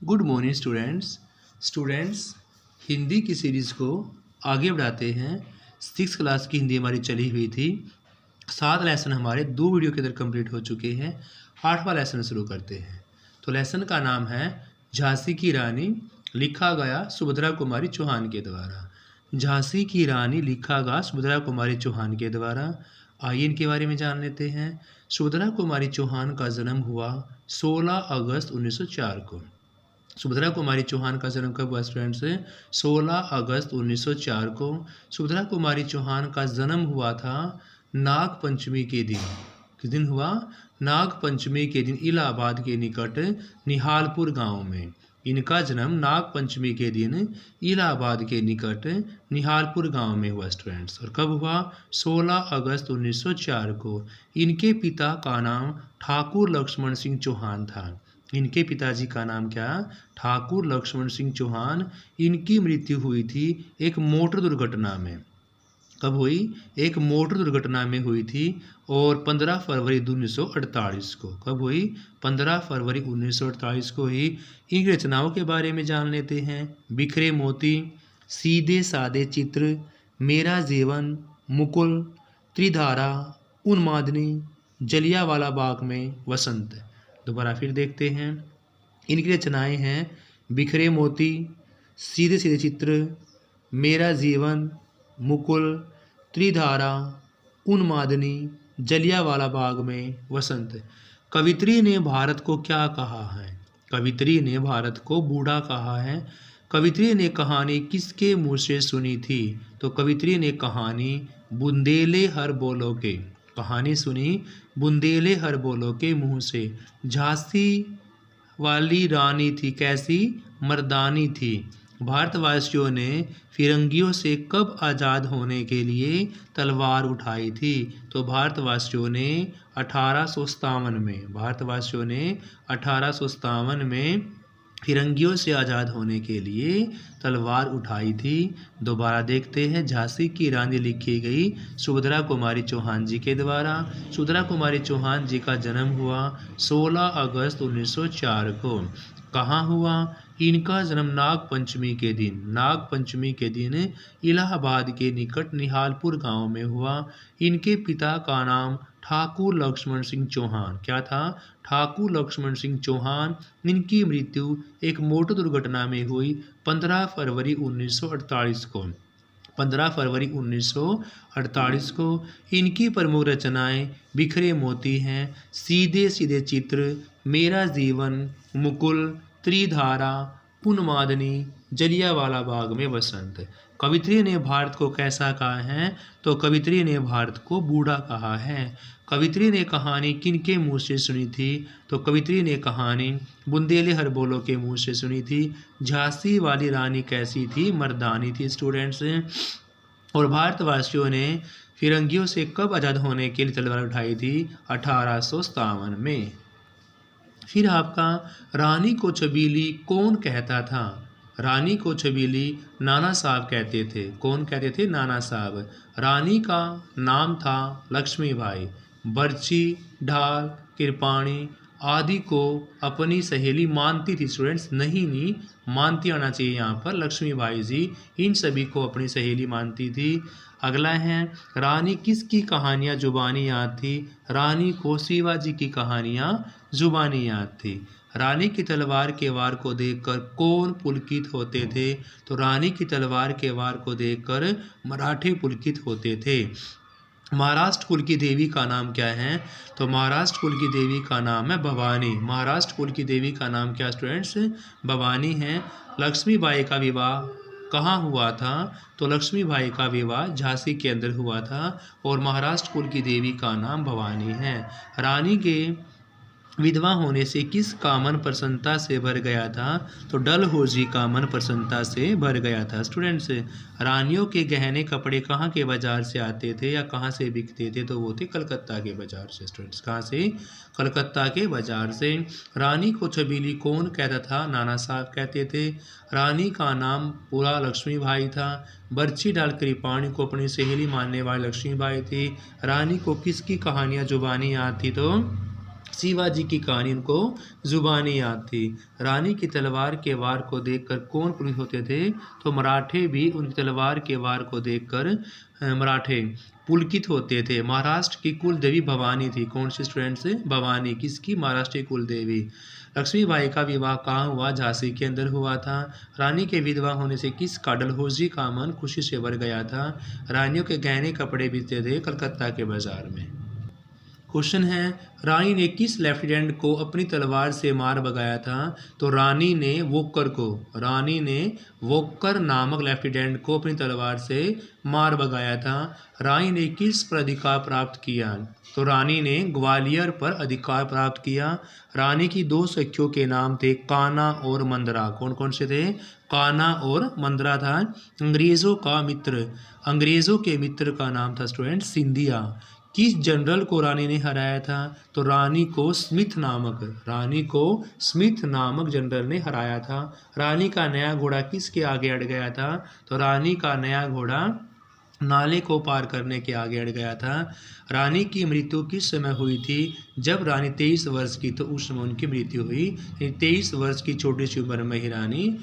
Good morning students Hindi की series को आगे बढ़ाते हैं। 6 क्लास की हिंदी हमारी चली हुई थी। 7 लेसन हमारे 2 वीडियो के अंदर कंप्लीट हो चुके हैं। 8वां लेसन शुरू करते हैं। तो लेसन का नाम है झांसी की रानी, लिखा गया सुभद्रा कुमारी चौहान के द्वारा। झांसी की रानी लिखा गया सुभद्रा कुमारी चौहान के द्वारा। आइए इनके बारे में जान लेते हैं। सुभद्रा कुमारी चौहान का जन्म हुआ 16 अगस्त 1904 को। सुभद्रा कुमारी चौहान का जन्म कब हुआ स्टूडेंट्स? 16 अगस्त 1904 को सुभद्रा कुमारी चौहान का जन्म हुआ था नाग पंचमी के दिन। किस दिन हुआ? नाग पंचमी के दिन इलाहाबाद के निकट निहालपुर गांव में। इनका जन्म नाग पंचमी के दिन इलाहाबाद के निकट निहालपुर गांव में हुआ स्टूडेंट्स। और कब हुआ? 16 अगस्त 1904 को। इनके पिता का नाम ठाकुर लक्ष्मण सिंह चौहान था। इनके पिताजी का नाम क्या? ठाकुर लक्ष्मण सिंह चौहान। इनकी मृत्यु हुई थी एक मोटर दुर्घटना में। कब हुई? एक मोटर दुर्घटना में हुई थी और 15 फरवरी 1948 को। कब हुई? 15 फरवरी 1948 को ही। इन रचनाओं के बारे में जान लेते हैं। बिखरे मोती, सीधे सादे चित्र, मेरा जीवन, मुकुल, त्रिधारा, उन्मादनी, जलियांवाला बाग में वसंत। दोबारा फिर देखते हैं। इनकी रचनाएं हैं बिखरे मोती, सीधे सीधे चित्र, मेरा जीवन, मुकुल, त्रिधारा, उन्मादनी, जलियांवाला बाग में वसंत। कवित्री ने भारत को क्या कहा है? कवित्री ने भारत को बूढ़ा कहा है। कवित्री ने कहानी किसके मुंह से सुनी थी? तो कवित्री ने कहानी बुंदेले हर बोलो के कहानी सुनी बुंदेले हर बोलो के मुंह से। झांसी वाली रानी थी कैसी? मर्दानी थी। भारतवासियों ने फिरंगियों से कब आज़ाद होने के लिए तलवार उठाई थी? तो भारतवासियों ने 1857 में। भारतवासियों ने 1857 में फिरंगियों से आज़ाद होने के लिए तलवार उठाई थी। दोबारा देखते हैं। झांसी की रानी लिखी गई सुभद्रा कुमारी चौहान जी के द्वारा। सुभद्रा कुमारी चौहान जी का जन्म हुआ 16 अगस्त 1904 को। कहाँ हुआ? इनका जन्म नाग पंचमी के दिन। नाग पंचमी के दिन इलाहाबाद के निकट निहालपुर गांव में हुआ। इनके पिता का नाम ठाकुर लक्ष्मण सिंह चौहान। क्या था? ठाकुर लक्ष्मण सिंह चौहान। इनकी मृत्यु एक मोटर दुर्घटना में हुई 15 फरवरी 1948 को। 15 फरवरी 1948 को। इनकी प्रमुख रचनाएं बिखरे मोती हैं, सीधे सीधे चित्र, मेरा जीवन, मुकुल, त्रिधारा, उन्मादनी, जलियांवाला बाग में वसंत। कवित्री ने भारत को कैसा कहा है? तो कवित्री ने भारत को बूढ़ा कहा है। कवित्री ने कहानी किनके मुंह से सुनी थी? तो कवित्री ने कहानी बुंदेले हर बोलो के मुंह से सुनी थी। झांसी वाली रानी कैसी थी? मर्दानी थी स्टूडेंट्स। और भारतवासियों ने फिरंगियों से कब आज़ाद होने के लिए तलवार उठाई थी? 1857 में। फिर आपका रानी को छबीली कौन कहता था? रानी को छबीली नाना साहब कहते थे। कौन कहते थे? नाना साहब। रानी का नाम था लक्ष्मीबाई। बर्छी, ढाल, कृपाणी आदि को अपनी सहेली मानती थी स्टूडेंट्स। नहीं मानती आना चाहिए यहाँ पर। लक्ष्मीबाई जी इन सभी को अपनी सहेली मानती थी। अगला है रानी किसकी कहानियाँ जुबानी याद थी? रानी को शिवाजी की कहानियाँ जुबानी याद थी। रानी की तलवार के वार को देखकर कौन पुलकित होते थे? तो रानी की तलवार के वार को देखकर मराठे पुलकित होते थे। महाराष्ट्र कुल की देवी का नाम क्या है? तो महाराष्ट्र कुल की देवी का नाम है भवानी। महाराष्ट्र कुल की देवी का नाम क्या स्टूडेंट्स? भवानी है। लक्ष्मीबाई का विवाह कहाँ हुआ था? तो लक्ष्मीबाई का विवाह झांसी के अंदर हुआ था और महाराष्ट्र कुल की देवी का नाम भवानी है। रानी के विधवा होने से किस का मन प्रसन्नता से भर गया था? तो डलहौजी का मन प्रसन्नता से भर गया था स्टूडेंट्स। रानियों के गहने कपड़े कहाँ के बाजार से आते थे या कहाँ से बिकते थे? तो वो थे कलकत्ता के बाजार से स्टूडेंट्स। कहाँ से? कलकत्ता के बाजार से। रानी को छबीली कौन कहता था? नाना साहब कहते थे। रानी का नाम पूरा लक्ष्मीबाई था। बर्छी डाल कृपाणी को अपनी सहेली मानने वाली लक्ष्मीबाई थी। रानी को किसकी कहानियाँ जुबानी याद थी? तो शिवाजी की कहानी उनको जुबानी याद थी। रानी की तलवार के वार को देखकर कौन पुलकित होते थे? तो मराठे भी उनकी तलवार के वार को देखकर मराठे पुलकित होते थे। महाराष्ट्र की कुल देवी भवानी थी। कौन सी स्टूडेंट्स? भवानी। किसकी? महाराष्ट्र की कुल देवी। लक्ष्मीबाई का विवाह कहाँ हुआ? झांसी के अंदर हुआ था। रानी के विधवा होने से किसका डलहौजी का मन खुशी से भर गया था? रानियों के गहने कपड़े बिकते थे कलकत्ता के बाजार में। क्वेश्चन है, रानी ने किस लेफ्टिनेंट को अपनी तलवार से मार भगाया था? तो रानी ने वोकर नामक लेफ्टिनेंट को अपनी तलवार से मार भगाया था। रानी ने किस पर अधिकार प्राप्त किया? तो रानी ने ग्वालियर पर अधिकार प्राप्त किया। रानी की दो सखियों के नाम थे कान्हा और मंदरा। कौन कौन से थे? कान्हा और मंदरा था। अंग्रेजों के मित्र का नाम था स्टूडेंट सिंधिया। किस जनरल को रानी ने हराया था? तो रानी को स्मिथ नामक जनरल ने हराया था। रानी का नया घोड़ा किसके आगे अड़ गया था? तो रानी का नया घोड़ा नाले को पार करने के आगे अड़ गया था। रानी की मृत्यु किस समय हुई थी? जब रानी 23 वर्ष की, तो उस समय उनकी मृत्यु हुई। 23 वर्ष की छोटी सी उम्र में ही रानी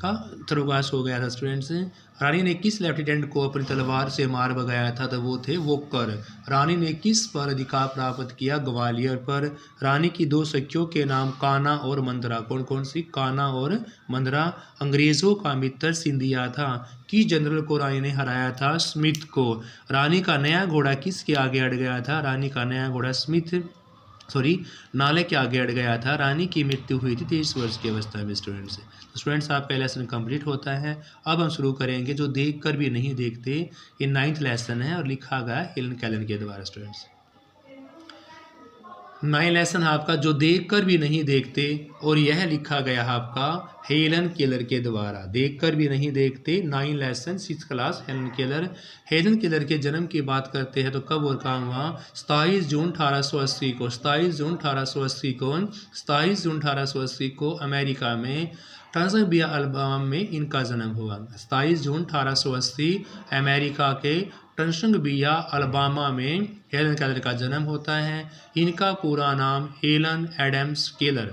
का स्वर्गवास हो गया था स्टूडेंट्स। रानी ने किस लेफ्टिनेंट को अपनी तलवार से मार भगाया था? तो वो थे वोकर। रानी ने किस पर अधिकार प्राप्त किया? ग्वालियर पर। रानी की दो सखियों के नाम कान्हा और मंदरा। कौन कौन सी? कान्हा और मंदरा। अंग्रेजों का मित्र सिंधिया था। किस जनरल को रानी ने हराया था? स्मिथ को। रानी का नया घोड़ा किसके आगे अड़ गया था? रानी का नया घोड़ा नाले के आगे अड़ गया था। रानी की मृत्यु हुई थी 23 वर्ष की अवस्था में स्टूडेंट्स। तो स्टूडेंट्स आपका लेसन कंप्लीट होता है। अब हम शुरू करेंगे जो देख कर भी नहीं देखते। ये 9th लेसन है और लिखा गया हेलन केलर के द्वारा स्टूडेंट्स। 9 लेसन आपका जो देख कर भी नहीं देखते और यह लिखा गया आपका हेलन केलर के द्वारा। देख कर भी नहीं देखते 9 lesson 6th class Helen Keller. Helen Keller के जन्म की बात करते हैं तो कब और कहाँ हुआ? 27 जून 1880 को अमेरिका में टन्सनबिया अल्बामा में इनका जन्म हुआ। 27 जून 1880 अमेरिका के टन्सनबिया अल्बामा में हेलन केलर का जन्म होता है। इनका पूरा नाम Helen Adams Keller.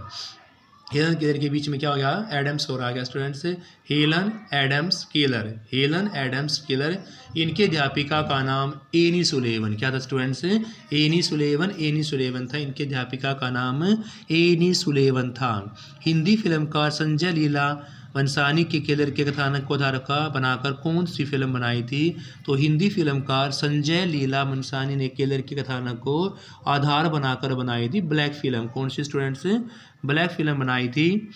Helen Keller के बीच में क्या हो गया? एडम्स हो रहा है स्टूडेंट्स। Helen Adams Keller. इनके अध्यापिका का नाम एनी सुलेवन। क्या था स्टूडेंट्स? एनी सुलेवन था। इनके अध्यापिका का नाम एनी सुलेवन था। हिंदी फिल्मकार संजय लीला भंसाली के केलर के कथानक को आधार बनाकर कौन सी फिल्म बनाई थी? तो हिंदी फिल्मकार संजय लीला भंसाली ने केलर के कथानक को आधार बनाकर बनाई थी ब्लैक फिल्म। कौन सी स्टूडेंट्स? ब्लैक फिल्म बनाई थी।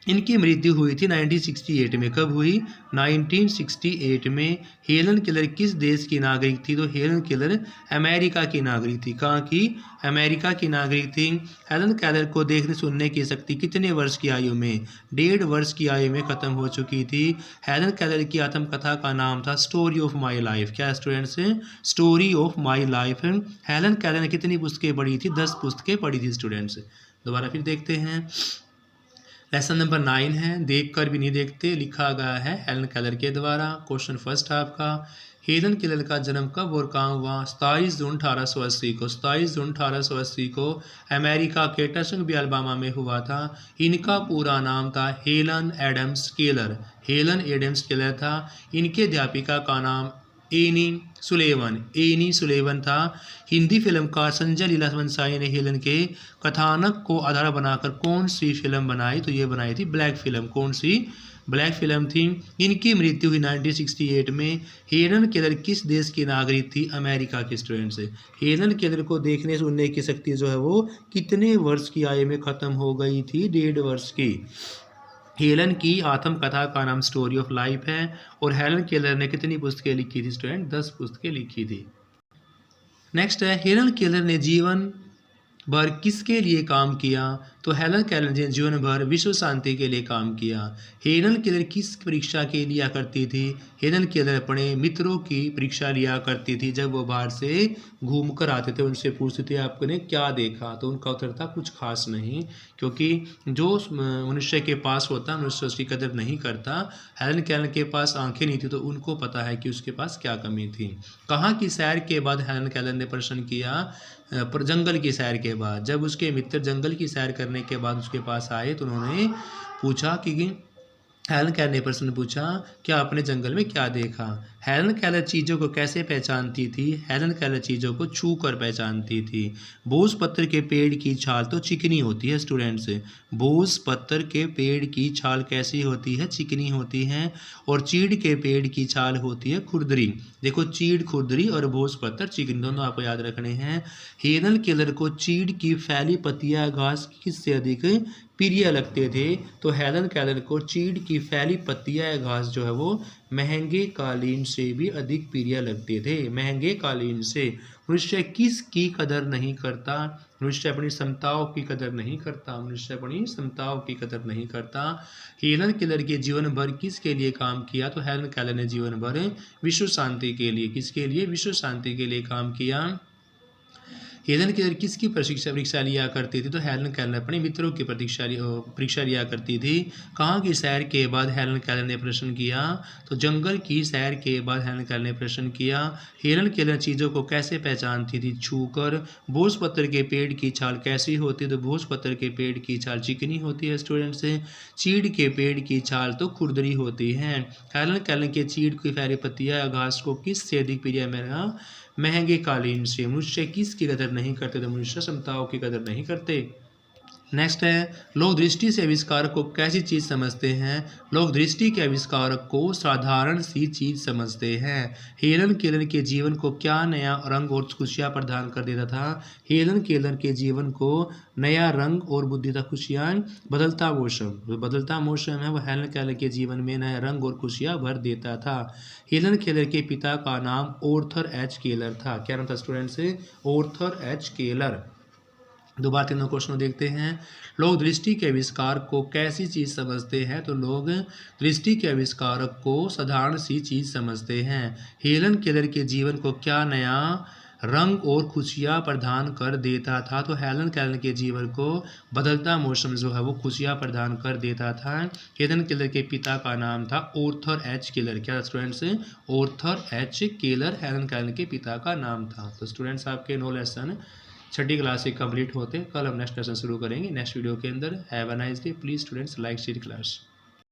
इनकी मृत्यु हुई थी 1968 में। कब हुई? 1968 में। हेलन केलर किस देश की नागरिक थी? तो हेलन केलर अमेरिका की नागरिक थी। कहाँ की? अमेरिका की नागरिक थी। हेलन केलर को देखने सुनने की शक्ति कितने वर्ष की आयु में? 1.5 वर्ष की आयु में खत्म हो चुकी थी। हेलन केलर की आत्मकथा का नाम था स्टोरी ऑफ माई लाइफ। क्या students? Story of my life. Helen Keller ने कितनी पुस्तकें पढ़ी थी? 10 पुस्तकें पढ़ी थी स्टूडेंट्स। दोबारा फिर देखते हैं। लेसन नंबर 9 है, देख कर भी नहीं देखते, लिखा गया है हेलन केलर के द्वारा। क्वेश्चन फर्स्ट आपका, हेलन केलर का जन्म कब और कहाँ हुआ? 27 जून 1880 को अमेरिका के टन्सनबिया अल्बामा में हुआ था। इनका पूरा नाम था हेलन एडम्स केलर था। इनके अध्यापिका का नाम एनी सुलेवन था। हिंदी फिल्मकार संजय लीला भंसाली ने हेलन के कथानक को आधार बनाकर कौन सी फिल्म बनाई? तो ये बनाई थी ब्लैक फिल्म। कौन सी? ब्लैक फिल्म थी। इनकी मृत्यु हुई 1968 में। हेलन केलर किस देश की नागरिक थी? अमेरिका की स्टूडेंट से। हेलन केलर को देखने सुनने की शक्ति जो है वो कितने वर्ष की आयु में खत्म हो गई थी? 1.5 वर्ष की। हेलन की आत्मकथा का नाम स्टोरी ऑफ लाइफ है। और हेलन केलर ने कितनी पुस्तकें लिखी थी स्टूडेंट? 10 पुस्तकें लिखी थी। नेक्स्ट है, हेलन केलर ने जीवन भर किसके लिए काम किया? तो हेलन केलर ने जीवन भर विश्व शांति के लिए काम किया। हेलन केलर किस परीक्षा के लिया करती थी? हेलन केलर अपने मित्रों की परीक्षा लिया करती थी। जब वो बाहर से घूम कर आते थे, उनसे पूछते थे आपने क्या देखा, तो उनका उत्तर था कुछ खास नहीं, क्योंकि जो मनुष्य के पास होता मनुष्य उसकी कदर नहीं करता। हेलन केलर के पास आंखें नहीं थी, तो उनको पता है कि उसके पास क्या कमी थी। कहाँ की सैर के बाद हेलन केलर ने प्रश्न किया? पर जंगल की सैर के बाद। जब उसके मित्र जंगल की सैर करने के बाद उसके पास आए तो उन्होंने पूछा कि हेलन केलर ने प्रश्न पूछा कि आपने जंगल में क्या देखा? हेलन केलर चीज़ों को कैसे पहचानती थी? हेलन केलर चीज़ों को छू कर पहचानती थी। भोजपत्र के पेड़ की छाल तो चिकनी होती है स्टूडेंट्स। भोजपत्र के पेड़ की छाल कैसी होती है? चिकनी होती है। और चीड़ के पेड़ की छाल होती है खुरदरी। देखो, चीड़ खुरदरी और भोजपत्र चिकनी, दोनों आपको याद रखने हैं। हेलन केलर को चीड़ की फैली पत्तियां घास किससे अधिक प्रिय लगते थे? तो हेलन केलर को चीड़ की फैली पत्तियां या घास जो है वो महंगे कालीन से भी अधिक प्रिय लगते थे। महंगे कालीन से। मनुष्य किसकी कदर नहीं करता? मनुष्य अपनी समताओं की कदर नहीं करता। मनुष्य अपनी समताओं की कदर नहीं करता। हेलन केलर के जीवन भर किसके लिए काम किया? तो हेलन केलर ने जीवन भर विश्व शांति के लिए, किसके लिए? विश्व शांति के लिए काम किया। हेलन केलर किसकी परीक्षा लिया करती थी? तो हेलन केलर अपने मित्रों की परीक्षा लिया करती थी। कहाँ की सैर के बाद हेलन केलर ने प्रश्न किया? तो जंगल की सैर के बाद हेलन केलर ने प्रश्न किया। हेलन केलर चीज़ों को कैसे पहचानती थी? छूकर। भोजपत्र के पेड़ की छाल कैसी होती है? तो भोजपत्र के पेड़ की छाल चिकनी होती है स्टूडेंट्स। चीड़ के पेड़ की छाल तो खुरदरी होती है। हेलन केलर के चीड़ की फैली पत्तियां घास को किससे अधिक प्रिय मिला? महंगे कालीन से। मनुष्य किसकी कदर नहीं करते? तो मनुष्य समताओं की कदर नहीं करते। नेक्स्ट है, लोग दृष्टि से आविष्कार को कैसी चीज़ समझते हैं? लोग दृष्टि के आविष्कार को साधारण सी चीज़ समझते हैं। हेलन केलर के जीवन को क्या नया रंग और खुशियाँ प्रदान कर देता था? हेलन केलर के जीवन को नया रंग और बुद्धि तथा खुशियाँ, बदलता मौसम, जो बदलता मौसम है वह हेलन केलर के जीवन में नया रंग और खुशियाँ भर देता था। हेलन केलर के पिता का नाम आर्थर एच केलर था। क्या नाम था स्टूडेंट्स? Arthur H Keller. दोबारा तीनों क्वेश्चन देखते हैं। लोग दृष्टि के आविष्कार को कैसी चीज़ समझते हैं? तो लोग दृष्टि के आविष्कार को साधारण सी चीज़ समझते हैं। हेलन केलर के जीवन को क्या नया रंग और खुशियाँ प्रदान कर देता था? तो हेलन केलर के जीवन को बदलता मौसम जो है वो खुशियाँ प्रदान कर देता था। हेलन केलर के पिता का नाम था आर्थर एच केलर। क्या students? Arthur H Keller Helen Keller के पिता का नाम था। तो स्टूडेंट्स आपके 9 लेसन छठी क्लास से कंप्लीट होते। कल हम नेक्स्ट लेसन शुरू करेंगे नेक्स्ट वीडियो के अंदर। Have a nice day. Please students like sheet class.